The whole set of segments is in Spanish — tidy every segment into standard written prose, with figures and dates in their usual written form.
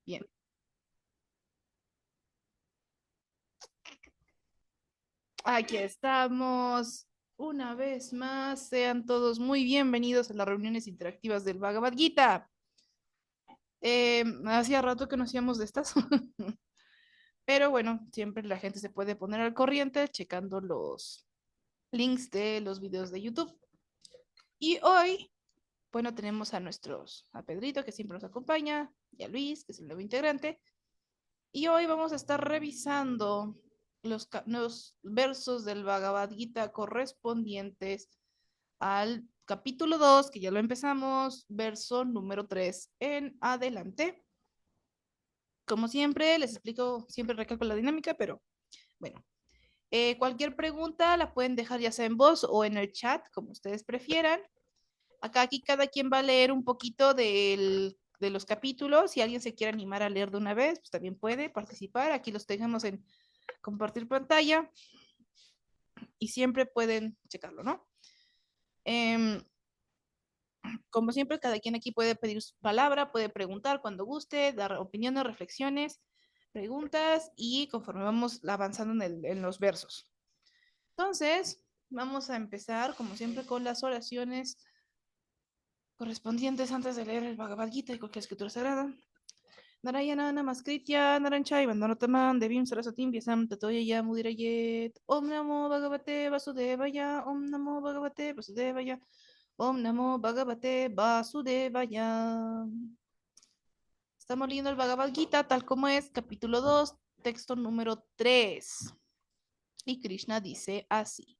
Bien. Aquí estamos una vez más. Sean todos muy bienvenidos a las reuniones interactivas del Bhagavad Gita. Hacía rato que no hacíamos de estas, pero bueno, siempre la gente se puede poner al corriente checando los links de los videos de YouTube. Y hoy, bueno, tenemos a Pedrito, que siempre nos acompaña, y a Luis, que es el nuevo integrante. Y hoy vamos a estar revisando los versos del Bhagavad Gita correspondientes al capítulo 2 que ya lo empezamos, verso número 3 en adelante. Como siempre, les explico, siempre recalco la dinámica, pero bueno, cualquier pregunta la pueden dejar ya sea en voz o en el chat, como ustedes prefieran. Aquí cada quien va a leer un poquito de los capítulos. Si alguien se quiere animar a leer de una vez, pues también puede participar. Aquí los tengamos en compartir pantalla y siempre pueden checarlo, ¿no? Eh, Como siempre, cada quien aquí puede pedir su palabra, puede preguntar cuando guste, dar opiniones, reflexiones, preguntas y conforme vamos avanzando en los versos. Entonces, vamos a empezar, como siempre, con las oraciones correspondientes antes de leer el Bhagavad Gita y cualquier escritura sagrada. Narayana Namaskritya Naranchai Vandanotaman Devim Sarasatim Vyasam Tatoya Yamudirayet Om Namo Bhagavate Vasudevaya Om Namo Bhagavate Vasudevaya Om Namo Bhagavate Vasudevaya. Estamos leyendo el Bhagavad Gita tal como es, capítulo 2 texto número 3. Y Krishna dice así.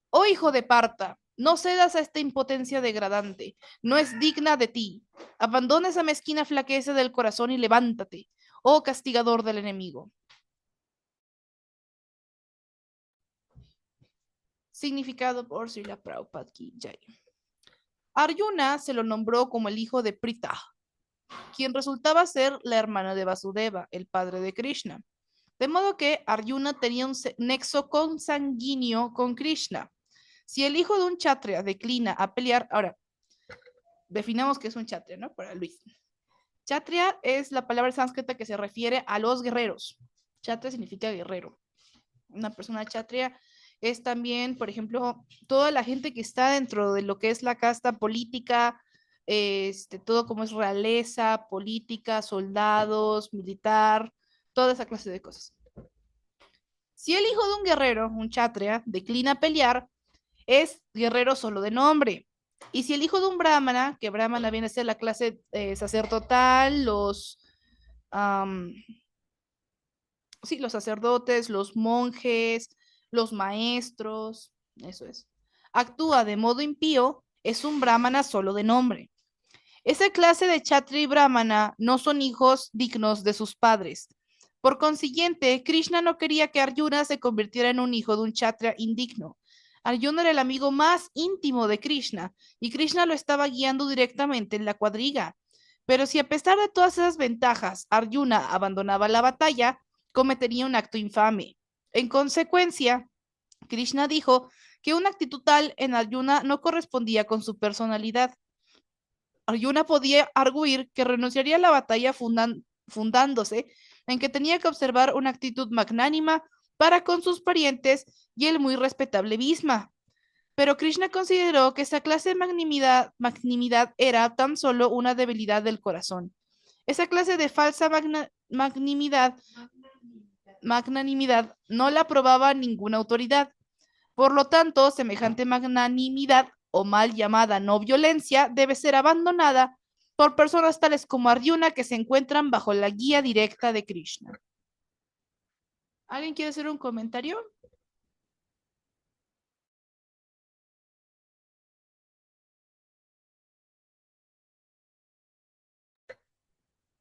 Oh hijo de Parta, no cedas a esta impotencia degradante, no es digna de ti. Abandona esa mezquina flaqueza del corazón y levántate, oh castigador del enemigo. Significado por Srila Prabhupada Ki Jai. Arjuna se lo nombró como el hijo de Pritha, quien resultaba ser la hermana de Vasudeva, el padre de Krishna. De modo que Arjuna tenía un nexo consanguíneo con Krishna. Si el hijo de un kshatriya declina a pelear, ahora definamos qué es un kshatriya, ¿no? Para Luis. Kshatriya es la palabra sánscrita que se refiere a los guerreros. Kshatriya significa guerrero. Una persona kshatriya es también, por ejemplo, toda la gente que está dentro de lo que es la casta política, todo como es realeza, política, soldados, militar, toda esa clase de cosas. Si el hijo de un guerrero, un kshatriya, declina a pelear, es guerrero solo de nombre. Y si el hijo de un brahmana, que brahmana viene a ser la clase sacerdotal, um, sí, los sacerdotes, los monjes, los maestros, eso es, actúa de modo impío, es un brahmana solo de nombre. Esa clase de kshatriya y brahmana no son hijos dignos de sus padres. Por consiguiente, Krishna no quería que Arjuna se convirtiera en un hijo de un kshatriya indigno. Arjuna era el amigo más íntimo de Krishna y Krishna lo estaba guiando directamente en la cuadriga. Pero si a pesar de todas esas ventajas Arjuna abandonaba la batalla, cometería un acto infame. En consecuencia, Krishna dijo que una actitud tal en Arjuna no correspondía con su personalidad. Arjuna podía arguir que renunciaría a la batalla fundándose en que tenía que observar una actitud magnánima para con sus parientes y el muy respetable Bhisma. Pero Krishna consideró que esa clase de magnanimidad era tan solo una debilidad del corazón. Esa clase de falsa magnanimidad no la aprobaba ninguna autoridad. Por lo tanto, semejante magnanimidad o mal llamada no violencia debe ser abandonada por personas tales como Arjuna que se encuentran bajo la guía directa de Krishna. ¿Alguien quiere hacer un comentario?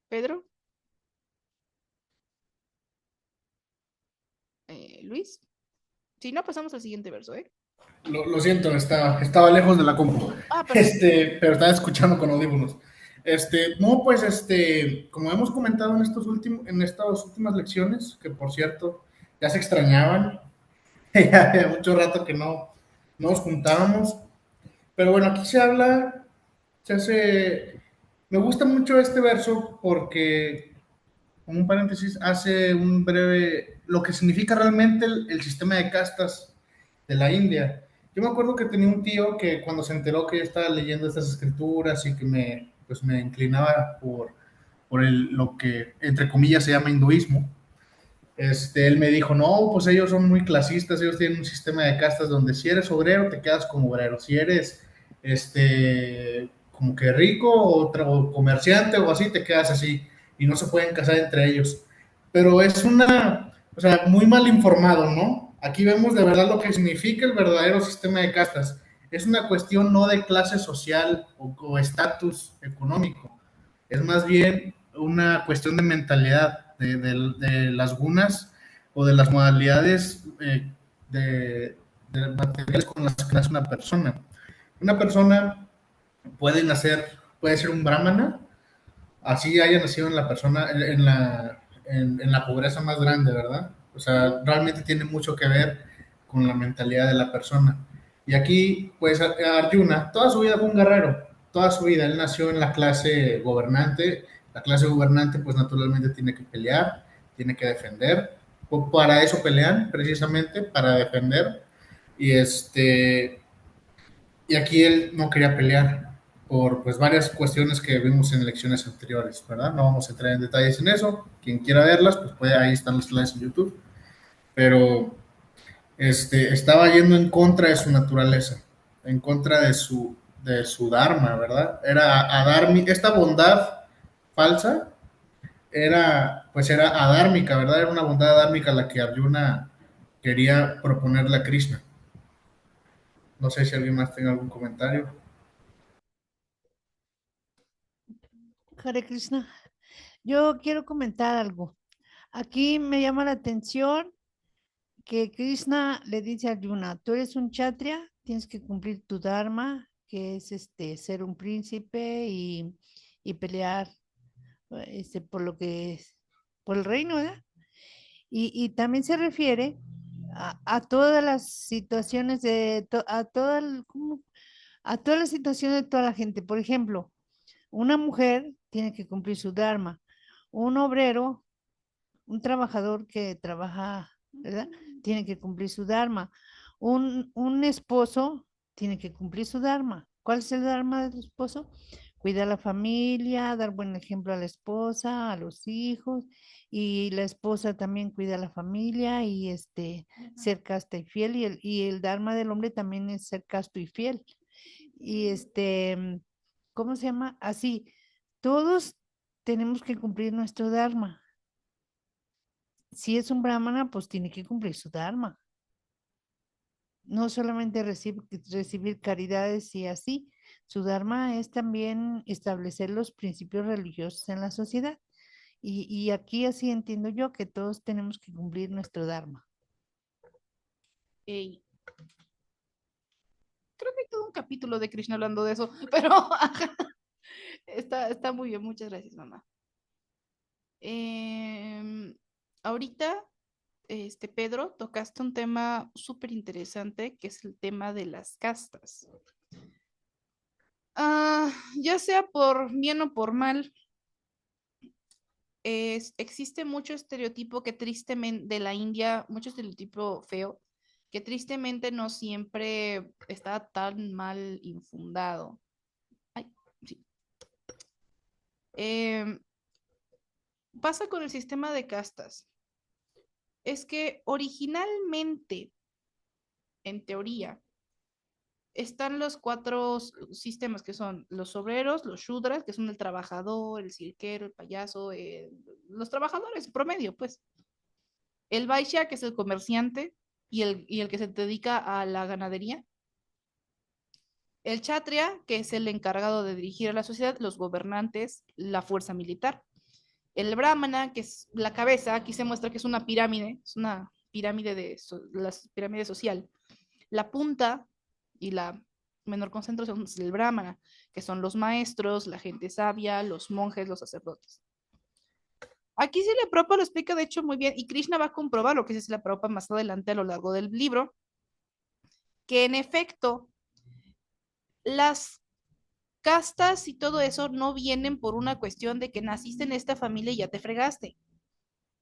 Pedro, Luis. Si no, pasamos al siguiente verso, ¿eh? Lo siento, estaba lejos de la compu, Ah, perfecto. pero estaba escuchando con audífonos. No, pues, como hemos comentado en estas últimas lecciones, que por cierto, ya se extrañaban, ya hace mucho rato que no nos juntábamos, pero bueno, aquí se hace Me gusta mucho este verso porque, como un paréntesis, hace un breve, lo que significa realmente el sistema de castas de la India. Yo me acuerdo que tenía un tío que cuando se enteró que yo estaba leyendo estas escrituras y que pues me inclinaba por lo que, entre comillas, se llama hinduismo, él me dijo, no, pues ellos son muy clasistas, ellos tienen un sistema de castas donde si eres obrero te quedas como obrero, si eres como que rico o comerciante o así te quedas así y no se pueden casar entre ellos. Pero es o sea, muy mal informado, ¿no? Aquí vemos de verdad lo que significa el verdadero sistema de castas. Es una cuestión no de clase social o estatus económico, es más bien una cuestión de mentalidad, de las gunas o de las modalidades de materiales con las que nace una persona. Una persona puede nacer, puede ser un brahmana, así haya nacido en la persona, en la pobreza más grande, ¿verdad? O sea, realmente tiene mucho que ver con la mentalidad de la persona. Y aquí, pues, Arjuna, toda su vida fue un guerrero, toda su vida, él nació en la clase gobernante, pues, naturalmente tiene que pelear, tiene que defender, para eso pelean, precisamente, para defender, y y aquí él no quería pelear por pues varias cuestiones que vimos en elecciones anteriores, ¿verdad? No vamos a entrar en detalles en eso. Quien quiera verlas, pues puede, ahí están las clases en YouTube. Pero estaba yendo en contra de su naturaleza, en contra de su dharma, ¿verdad? Era adármica, esta bondad falsa pues era adármica, ¿verdad? Era una bondad adármica la que Arjuna quería proponerle a Krishna. No sé si alguien más tenga algún comentario. Hare Krishna. Yo quiero comentar algo. Aquí me llama la atención que Krishna le dice a Arjuna, tú eres un kshatriya, tienes que cumplir tu dharma, que es ser un príncipe y pelear por lo que es, por el reino, ¿verdad? Y también se refiere a todas las situaciones a todas las situaciones de toda la gente. Por ejemplo, una mujer tiene que cumplir su dharma, un obrero, un trabajador que trabaja, ¿verdad? Tiene que cumplir su dharma. Un esposo tiene que cumplir su dharma. ¿Cuál es el dharma del esposo? Cuidar a la familia, dar buen ejemplo a la esposa, a los hijos, y la esposa también cuida a la familia y ser casta y fiel, y el dharma del hombre también es ser casto y fiel. Y ¿cómo se llama? Así, todos tenemos que cumplir nuestro dharma. Si es un brahmana, pues tiene que cumplir su dharma. No solamente recibir caridades y así, su dharma es también establecer los principios religiosos en la sociedad. Y aquí así entiendo yo que todos tenemos que cumplir nuestro dharma. Ey, creo que hay todo un capítulo de Krishna hablando de eso, pero ajá, está muy bien, muchas gracias, mamá. Em, ahorita, Pedro, tocaste un tema súper interesante, que es el tema de las castas. Ya sea por bien o por mal, existe mucho estereotipo que tristemente de la India, mucho estereotipo feo, que tristemente no siempre está tan mal infundado. Ay, sí. Em, Pasa con el sistema de castas. Es que originalmente, en teoría, están los cuatro sistemas que son los obreros, los shudras, que son el trabajador, el cirquero, el payaso, los trabajadores promedio, pues. El vaishya, que es el comerciante y el que se dedica a la ganadería. El kshatriya, que es el encargado de dirigir a la sociedad, los gobernantes, la fuerza militar. El brahmana, que es la cabeza, aquí se muestra que es una pirámide la pirámide social. La punta y la menor concentración es el brahmana, que son los maestros, la gente sabia, los monjes, los sacerdotes. Aquí sí la Prabhupada lo explica de hecho muy bien y Krishna va a comprobar lo que dice la Prabhupada más adelante a lo largo del libro, que en efecto las castas y todo eso no vienen por una cuestión de que naciste en esta familia y ya te fregaste.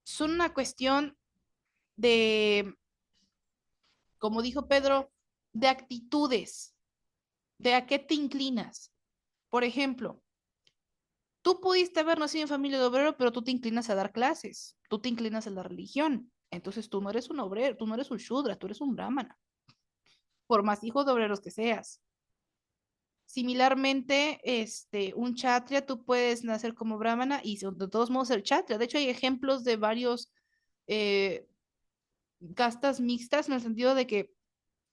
Son una cuestión de, como dijo Pedro, de actitudes, de a qué te inclinas. Por ejemplo, tú pudiste haber nacido en familia de obrero, pero tú te inclinas a dar clases, tú te inclinas a la religión. Entonces tú no eres un obrero, tú no eres un shudra, tú eres un brahmana, por más hijo de obreros que seas. Similarmente, un kshatriya, tú puedes nacer como brahmana y de todos modos ser kshatriya. De hecho, hay ejemplos de varios eh, castas mixtas en el sentido de que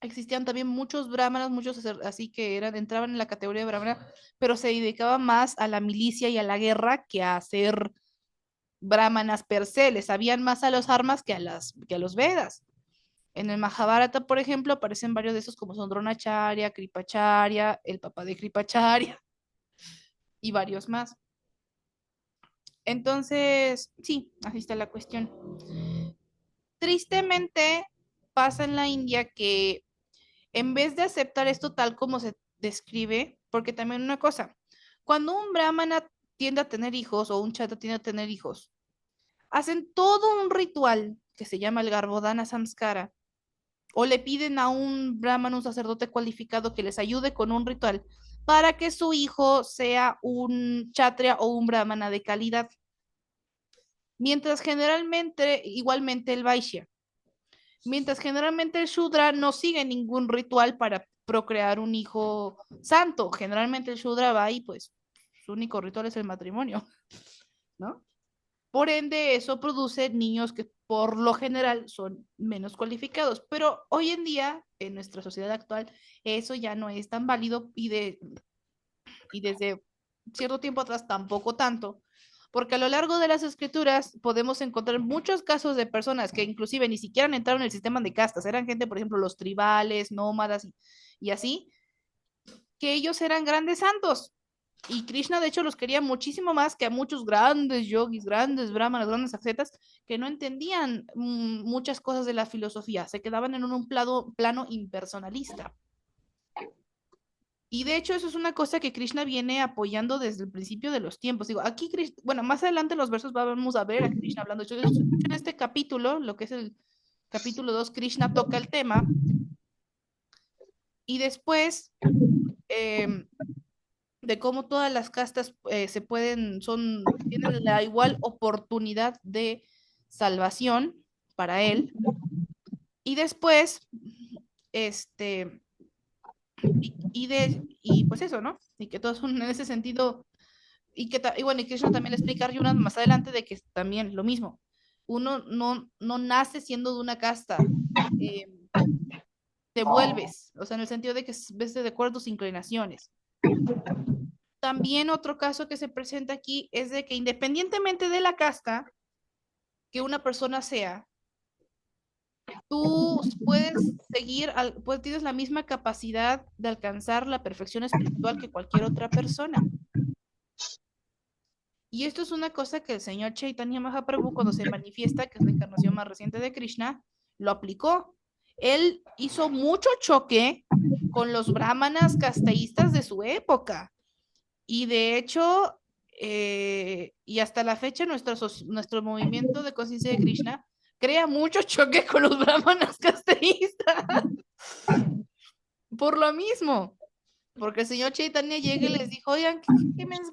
existían también muchos brahmanas, muchos así que entraban en la categoría de brahmana, pero se dedicaban más a la milicia y a la guerra que a ser brahmanas per se, les sabían más a las armas que a los Vedas. En el Mahabharata, por ejemplo, aparecen varios de esos como son Dronacharya, Kripacharya, el papá de Kripacharya y varios más. Entonces, sí, así está la cuestión. Tristemente pasa en la India que en vez de aceptar esto tal como se describe, porque también una cosa, cuando un brahmana tiende a tener hijos o un chata tiende a tener hijos, hacen todo un ritual que se llama el Garbhodana Samskara, o le piden a un brahmana, un sacerdote cualificado que les ayude con un ritual para que su hijo sea un kshatriya o un brahmana de calidad. Mientras generalmente, igualmente el Vaishya, mientras generalmente el Shudra no sigue ningún ritual para procrear un hijo santo. Generalmente el Shudra va y pues su único ritual es el matrimonio, ¿no? Por ende, eso produce niños que por lo general son menos cualificados. Pero hoy en día, en nuestra sociedad actual, eso ya no es tan válido y desde cierto tiempo atrás tampoco tanto, porque a lo largo de las escrituras podemos encontrar muchos casos de personas que inclusive ni siquiera entraron en el sistema de castas, eran gente, por ejemplo, los tribales, nómadas y así, que ellos eran grandes santos. Y Krishna, de hecho, los quería muchísimo más que a muchos grandes yogis, grandes brahmanas, grandes ascetas, que no entendían muchas cosas de la filosofía, se quedaban en un plano impersonalista. Y de hecho eso es una cosa que Krishna viene apoyando desde el principio de los tiempos. Digo, aquí, bueno, más adelante en los versos vamos a ver a Krishna hablando. De hecho, en este capítulo, lo que es el capítulo 2, Krishna toca el tema. Y después de cómo todas las castas tienen la igual oportunidad de salvación para él. Y después, este, y pues eso, ¿no? Y que todos son en ese sentido, y bueno, y Krishna también le explica a Arjuna más adelante de que también lo mismo, uno no nace siendo de una casta, eh, te vuelves, o sea, en el sentido de que ves de acuerdo a tus inclinaciones. También otro caso que se presenta aquí es de que independientemente de la casta que una persona sea, tú puedes pues tienes la misma capacidad de alcanzar la perfección espiritual que cualquier otra persona. Y esto es una cosa que el señor Chaitanya Mahaprabhu, cuando se manifiesta, que es la encarnación más reciente de Krishna, lo aplicó. Él hizo mucho choque con los brahmanas casteístas de su época. Y de hecho, y hasta la fecha, nuestro movimiento de conciencia de Krishna crea mucho choque con los brahmanas casteístas. Por lo mismo. Porque el señor Chaitanya llega y les dijo, oigan,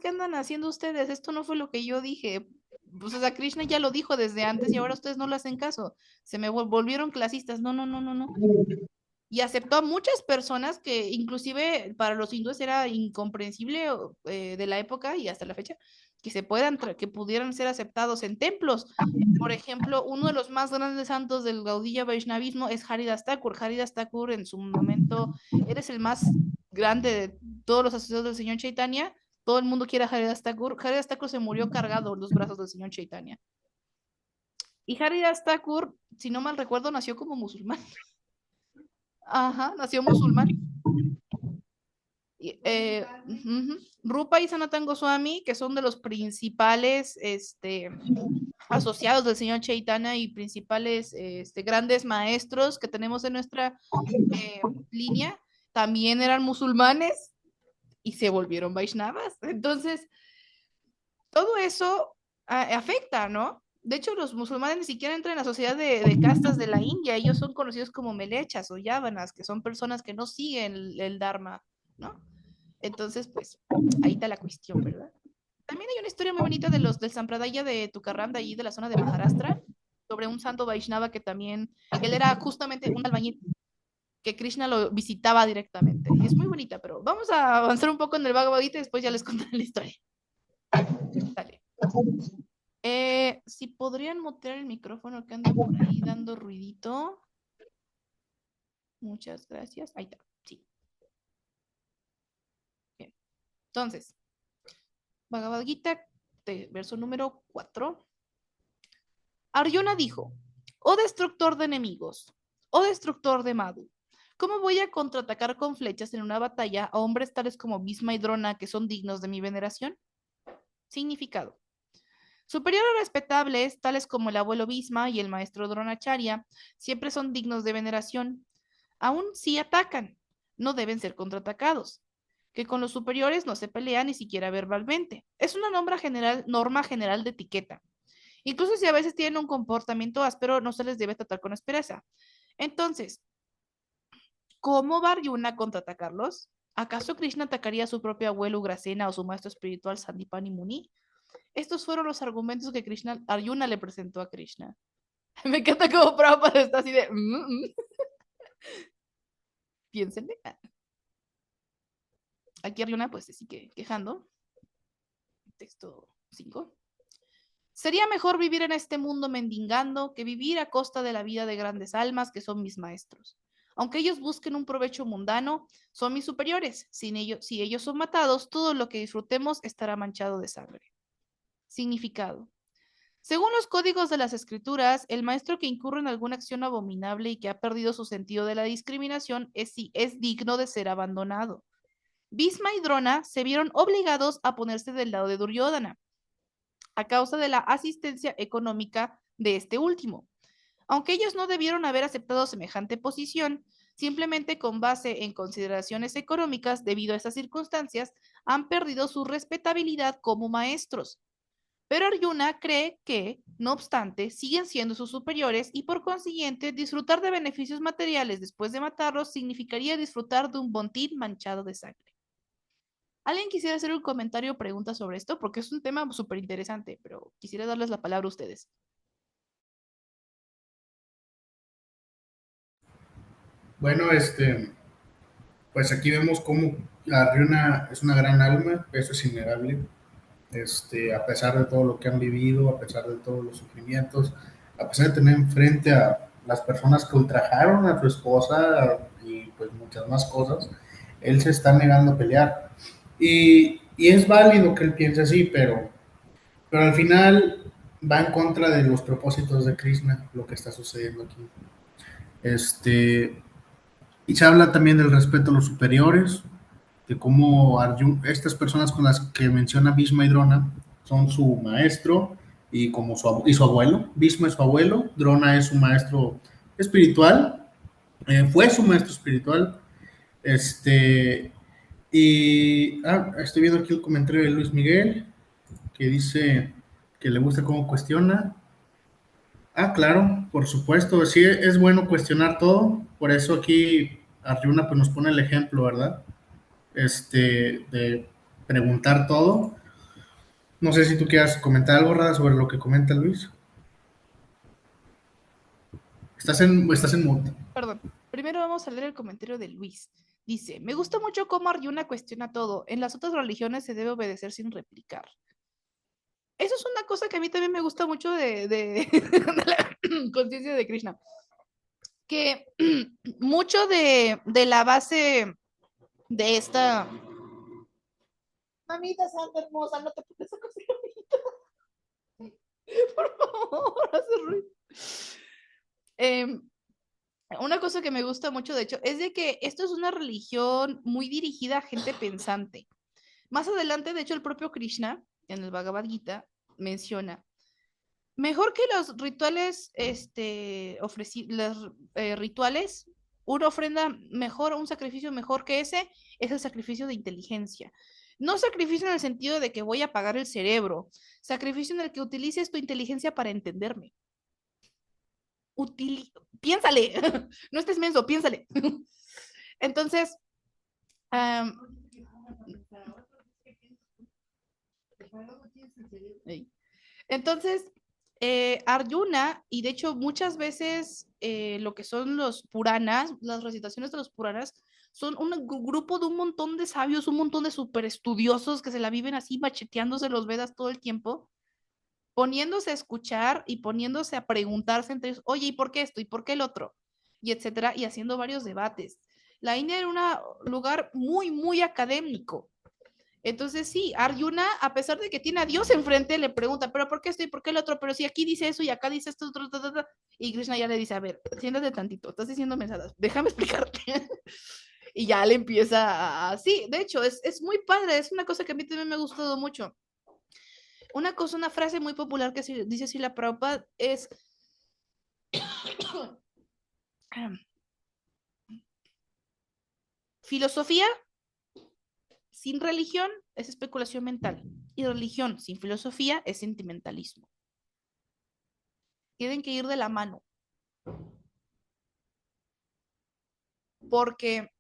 ¿qué andan haciendo ustedes? Esto no fue lo que yo dije. Pues o sea, Krishna ya lo dijo desde antes y ahora ustedes no le hacen caso. Se me volvieron clasistas. No, no, no, no, no. Y aceptó a muchas personas que inclusive para los hindúes era incomprensible de la época y hasta la fecha que pudieran ser aceptados en templos. Por ejemplo, uno de los más grandes santos del Gaudiya Vaishnavismo es Haridas Thakur. Haridas Thakur en su momento eres el más grande de todos los asociados del señor Chaitanya. Todo el mundo quiere a Haridas Thakur. Haridas Thakur se murió cargado en los brazos del señor Chaitanya. Y Haridas Thakur, si no mal recuerdo, nació como musulmán. Ajá, nació musulmán. Rupa y Sanatan Goswami, que son de los principales asociados del señor Chaitanya y principales grandes maestros que tenemos en nuestra línea, también eran musulmanes y se volvieron Vaishnavas. Entonces, todo eso afecta, ¿no? De hecho, los musulmanes ni siquiera entran en la sociedad de castas de la India. Ellos son conocidos como melechas o yávanas, que son personas que no siguen el Dharma, ¿no? Entonces, pues, ahí está la cuestión, ¿verdad? También hay una historia muy bonita de del Sampradaya de Tukaram, de allí de la zona de Maharashtra, sobre un santo Vaishnava que también, él era justamente un albañil que Krishna lo visitaba directamente. Es muy bonita, pero vamos a avanzar un poco en el Bhagavad Gita y después ya les contaré la historia. Dale. Si podrían mutear el micrófono que anda por ahí dando ruidito. Muchas gracias. Ahí está. Sí. Bien. Entonces, Bhagavad Gita, verso número 4. Arjuna dijo, oh destructor de enemigos, oh destructor de Madhu, ¿cómo voy a contraatacar con flechas en una batalla a hombres tales como Bhisma y Drona que son dignos de mi veneración? Significado. Superiores respetables, tales como el abuelo Bhisma y el maestro Dronacharya, siempre son dignos de veneración. Aún si atacan, no deben ser contraatacados. Que con los superiores no se pelea ni siquiera verbalmente. Es una norma general de etiqueta. Incluso si a veces tienen un comportamiento áspero, no se les debe tratar con aspereza. Entonces, ¿cómo va Arjuna a contraatacarlos? ¿Acaso Krishna atacaría a su propio abuelo Ugrasena o su maestro espiritual Sandipani Muni? Estos fueron los argumentos que Arjuna le presentó a Krishna. Me encanta cómo Prabhupada está así de... Piénsenle. Aquí Arjuna pues se sigue quejando. Texto 5. Sería mejor vivir en este mundo mendigando que vivir a costa de la vida de grandes almas que son mis maestros. Aunque ellos busquen un provecho mundano, son mis superiores. Si ellos son matados, todo lo que disfrutemos estará manchado de sangre. Significado. Según los códigos de las escrituras, el maestro que incurre en alguna acción abominable y que ha perdido su sentido de la discriminación es digno de ser abandonado. Bhisma y Drona se vieron obligados a ponerse del lado de Duryodhana a causa de la asistencia económica de este último. Aunque ellos no debieron haber aceptado semejante posición, simplemente con base en consideraciones económicas debido a estas circunstancias, han perdido su respetabilidad como maestros. Pero Arjuna cree que, no obstante, siguen siendo sus superiores y por consiguiente disfrutar de beneficios materiales después de matarlos significaría disfrutar de un bontín manchado de sangre. ¿Alguien quisiera hacer un comentario o pregunta sobre esto? Porque es un tema súper interesante, pero quisiera darles la palabra a ustedes. Bueno, pues aquí vemos cómo la Riona es una gran alma, eso es innegable. A pesar de todo lo que han vivido, a pesar de todos los sufrimientos, a pesar de tener enfrente a las personas que ultrajaron a su esposa y pues muchas más cosas, él se está negando a pelear. Y es válido que él piense así, pero al final va en contra de los propósitos de Krishna, lo que está sucediendo aquí. Y se habla también del respeto a los superiores, de cómo estas personas con las que menciona Bhisma y Drona son su maestro y como su abuelo. Bhisma es su abuelo, Drona es su maestro espiritual, fue su maestro espiritual. Estoy viendo aquí el comentario de Luis Miguel, que dice que le gusta cómo cuestiona. Claro, por supuesto, sí es bueno cuestionar todo, por eso aquí Arjuna pues nos pone el ejemplo, ¿verdad? De preguntar todo. No sé si tú quieras comentar algo, Rada, sobre lo que comenta Luis. Estás en mute. Perdón. Primero vamos a leer el comentario de Luis. Dice, me gusta mucho cómo Arjuna cuestiona todo. En las otras religiones se debe obedecer sin replicar. Eso es una cosa que a mí también me gusta mucho de la conciencia de Krishna. Que mucho de la base de esta... Mamita santa hermosa, no te pones a cocinar, por favor, hace ruido. Una cosa que me gusta mucho, de hecho, es de que esto es una religión muy dirigida a gente pensante. Más adelante, de hecho, el propio Krishna, en el Bhagavad Gita, menciona, mejor que los rituales, rituales una ofrenda mejor, un sacrificio mejor que ese, es el sacrificio de inteligencia. No sacrificio en el sentido de que voy a apagar el cerebro, sacrificio en el que utilices tu inteligencia para entenderme. Piénsale, no estés menso, piénsale. Entonces, um, entonces, Arjuna, y de hecho muchas veces lo que son los Puranas, las recitaciones de los Puranas, son un grupo de un montón de sabios, un montón de super estudiosos que se la viven así macheteándose los Vedas todo el tiempo, poniéndose a escuchar y poniéndose a preguntarse entre ellos, oye, ¿y por qué esto? ¿Y por qué el otro? Y etcétera, y haciendo varios debates. La India era un lugar muy, muy académico. Entonces sí, Arjuna, a pesar de que tiene a Dios enfrente, le pregunta, pero ¿por qué esto y por qué el otro? Pero si aquí dice eso y acá dice esto, otro, y Krishna ya le dice, a ver, siéntate tantito, estás diciendo mensadas, déjame explicarte. Y ya le empieza a... Sí, de hecho, es muy padre, es una cosa que a mí también me ha gustado mucho. Una cosa, una frase muy popular que dice Srila Prabhupada es... Filosofía sin religión es especulación mental y religión sin filosofía es sentimentalismo. Tienen que ir de la mano. Porque,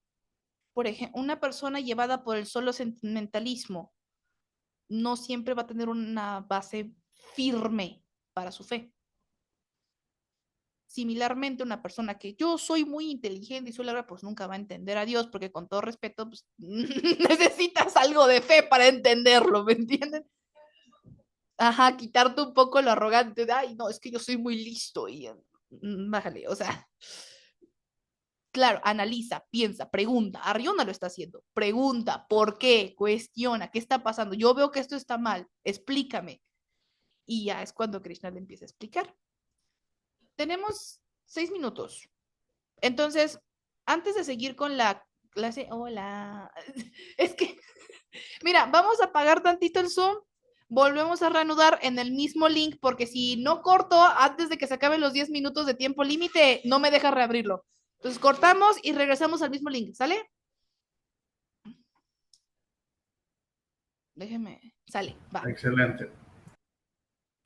por ejemplo, una persona llevada por el solo sentimentalismo no siempre va a tener una base firme para su fe. Similarmente, una persona que yo soy muy inteligente y soy larga, pues nunca va a entender a Dios, porque con todo respeto, pues necesitas algo de fe para entenderlo, ¿me entienden? Ajá, quitarte un poco lo arrogante de, ay, no, es que yo soy muy listo y bájale, o sea, claro, analiza, piensa, pregunta. Arjuna lo está haciendo. Pregunta, ¿por qué? Cuestiona, ¿qué está pasando? Yo veo que esto está mal, explícame. Y ya es cuando Krishna le empieza a explicar. Tenemos 6 minutos. Entonces, antes de seguir con la clase, hola, es que, mira, vamos a apagar tantito el Zoom, volvemos a reanudar en el mismo link, porque si no corto antes de que se acaben los 10 minutos de tiempo límite, no me deja reabrirlo. Entonces cortamos y regresamos al mismo link, ¿sale? Déjeme, sale, va. Excelente.